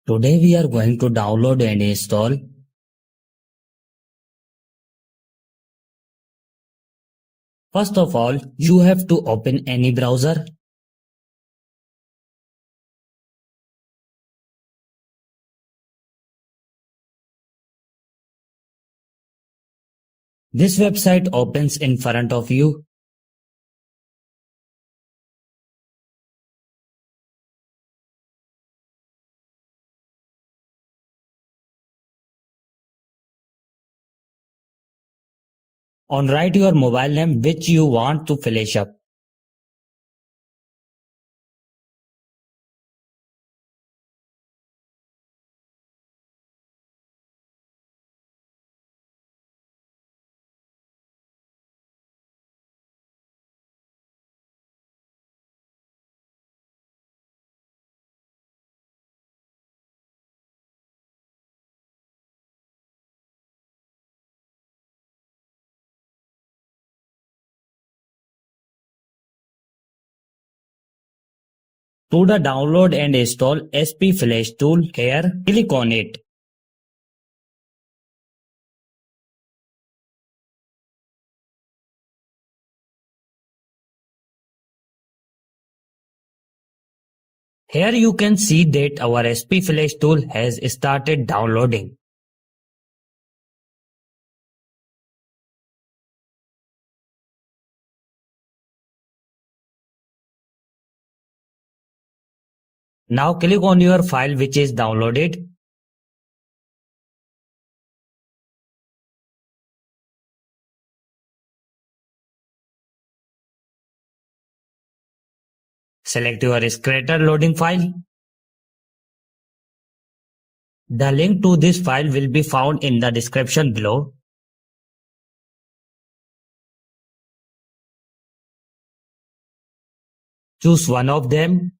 Today we are going to download and install First of all, you have to open any browser. This website opens in front of you. On write your mobile name which you want to flash up. To the download and install SP Flash tool here, click on it. Here you can see that our SP Flash tool has started downloading. Now click on your file which is downloaded. Select your Scratter loading file. The link to this file will be found in the description below. Choose one of them.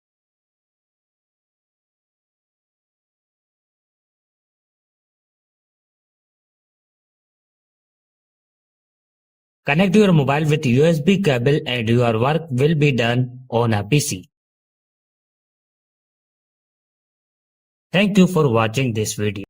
Connect your mobile with USB cable and your work will be done on a PC. Thank you for watching this video.